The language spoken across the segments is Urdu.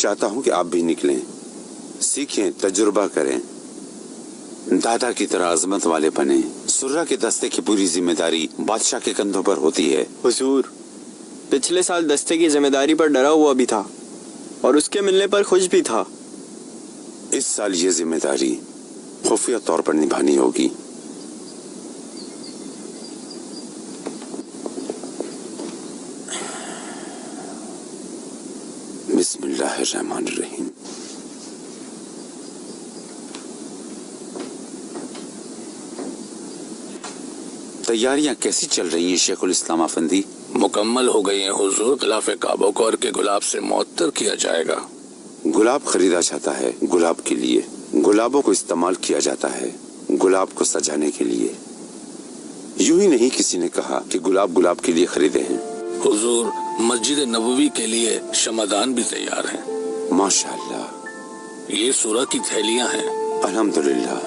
چاہتا ہوں کہ آپ بھی نکلیں، سیکھیں، تجربہ کریں، دادا کی طرح عظمت والے بنیں۔ سرہ کے دستے کی پوری ذمہ داری بادشاہ کے کندھوں پر ہوتی ہے۔ حضور، پچھلے سال دستے کی ذمہ داری پر ڈرا ہوا بھی تھا اور اس کے ملنے پر خوش بھی تھا۔ اس سال یہ ذمہ داری خفیہ طور پر نبھانی ہوگی۔ بسم اللہ الرحمن الرحیم۔ تیاریاں کیسی چل رہی ہیں شیخ الاسلام افندی؟ مکمل ہو گئی ہیں حضور، غلاف کعبہ کو اور کے گلاب سے معطر کیا جائے گا۔ گلاب خریدا جاتا ہے گلاب کے لیے، گلابوں کو استعمال کیا جاتا ہے گلاب کو سجانے کے لیے۔ یوں ہی نہیں کسی نے کہا کہ گلاب گلاب کے لیے خریدے ہیں۔ حضور، مسجد نبوی کے لیے شمعدان بھی تیار ہیں۔ ماشاءاللہ۔ یہ سورہ کی تھیلیاں ہیں۔ الحمدللہ۔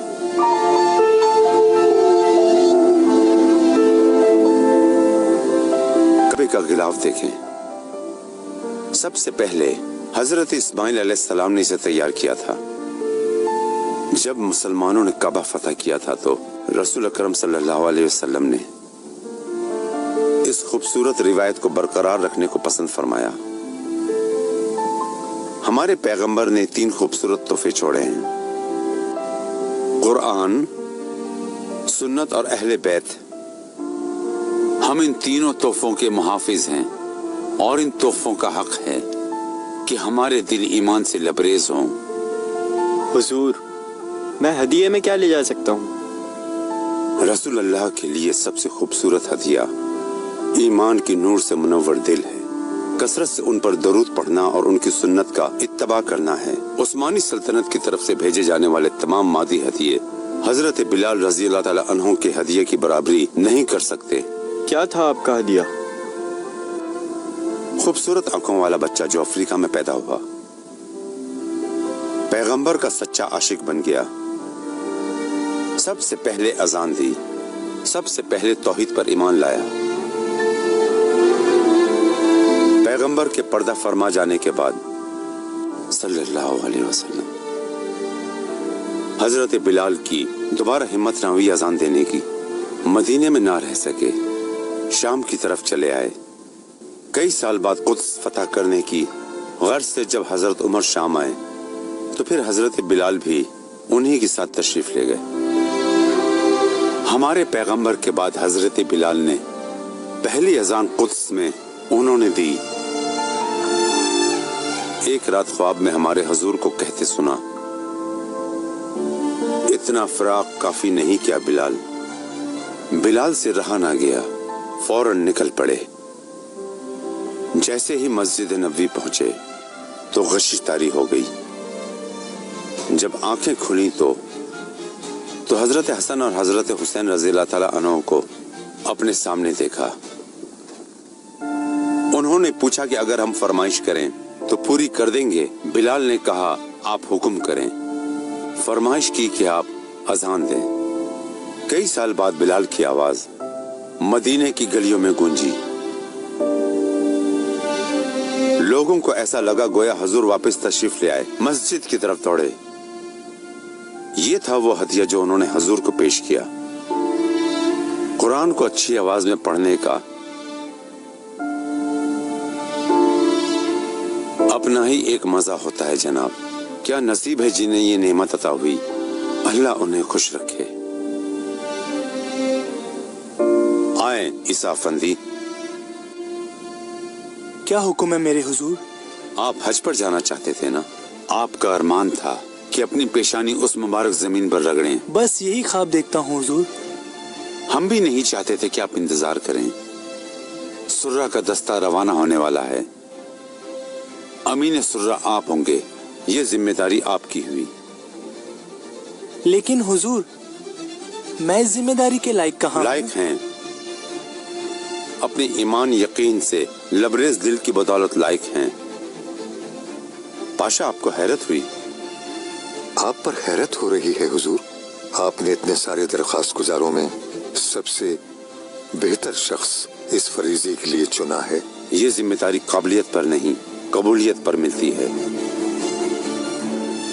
کعبے کا غلاف دیکھیں، سب سے پہلے حضرت اسماعیل علیہ السلام نے اسے تیار کیا تھا۔ جب مسلمانوں نے کعبہ فتح کیا تھا تو رسول اکرم صلی اللہ علیہ وسلم نے اس خوبصورت روایت کو برقرار رکھنے کو پسند فرمایا۔ ہمارے پیغمبر نے 3 خوبصورت تحفے چھوڑے ہیں: قرآن، سنت اور اہل بیت۔ ہم ان تینوں تحفوں کے محافظ ہیں اور ان تحفوں کا حق ہے کہ ہمارے دل ایمان سے لبریز ہوں۔ حضور، میں ہدیے میں کیا لے جا سکتا ہوں؟ رسول اللہ کے لیے سب سے خوبصورت ہدیہ ایمان کی نور سے منور دل ہے۔ کثرت سے ان پر درود پڑھنا اور ان کی سنت کا اتباع کرنا ہے۔ عثمانی سلطنت کی طرف سے بھیجے جانے والے تمام مادی ہدیے حضرت بلال رضی اللہ تعالی عنہ کے ہدیے کی برابری نہیں کر سکتے۔ کیا تھا آپ کا ہدیہ؟ خوبصورت آنکھوں والا بچہ جو افریقہ میں پیدا ہوا، پیغمبر کا سچا عاشق بن گیا، سب سے پہلے اذان دی، سب سے پہلے توحید پر ایمان لایا۔ پیغمبر کے پردہ فرما جانے کے بعد صلی اللہ علیہ وسلم حضرت بلال کی دوبارہ ہمت نہ ہوئی اذان دینے کی، مدینے میں نہ رہ سکے، شام کی طرف چلے آئے۔ کئی سال بعد قدس فتح کرنے کی غرض سے جب حضرت عمر شام آئے تو پھر حضرت بلال بھی انہی کے ساتھ تشریف لے گئے۔ ہمارے پیغمبر کے بعد حضرت بلال نے پہلی اذان قدس میں انہوں نے دی۔ ایک رات خواب میں ہمارے حضور کو کہتے سنا، اتنا فراق کافی نہیں کیا بلال؟ بلال سے رہا نہ گیا، فوراً نکل پڑے۔ جیسے ہی مسجد نبوی پہنچے تو غشی طاری ہو گئی۔ جب آنکھیں کھلی تو حضرت حسن اور حضرت حسین رضی اللہ تعالی عنہ کو اپنے سامنے دیکھا۔ انہوں نے پوچھا کہ اگر ہم فرمائش کریں تو پوری کر دیں گے؟ بلال نے کہا آپ حکم کریں۔ فرمائش کی کہ آپ اذان دیں۔ کئی سال بعد بلال کی آواز مدینے کی گلیوں میں گونجی۔ لوگوں کو ایسا لگا گویا حضور واپس تشریف لے آئے، مسجد کی طرف دوڑے۔ یہ تھا وہ ہدیہ جو انہوں نے حضور کو پیش کیا۔ قرآن کو اچھی آواز میں پڑھنے کا اپنا ہی ایک مزہ ہوتا ہے جناب۔ کیا نصیب ہے جنہیں یہ نعمت عطا ہوئی، اللہ انہیں خوش رکھے۔ آئیں عیسیٰ افندی۔ کیا حکم ہے میرے حضور؟ آپ حج پر جانا چاہتے تھے نا؟ آپ کا ارمان تھا کہ اپنی پیشانی اس مبارک زمین پر رگڑیں۔ بس یہی خواب دیکھتا ہوں حضور۔ ہم بھی نہیں چاہتے تھے کہ آپ انتظار کریں۔ سرہ کا دستہ روانہ ہونے والا ہے، امین سرہ آپ ہوں گے، یہ ذمہ داری آپ کی ہوئی۔ لیکن حضور، میں اس ذمہ داری کے لائق کہاں؟ لائق ہیں، اپنے ایمان یقین سے لبریز دل کی بدولت لائق ہیں۔ پاشا آپ کو حیرت ہوئی؟ آپ پر حیرت ہو رہی ہے حضور؟ آپ نے اتنے سارے درخواست گزاروں میں سب سے بہتر شخص اس فریضے کے لیے چنا ہے۔ یہ ذمہ داری قابلیت پر نہیں، قبولیت پر ملتی ہے۔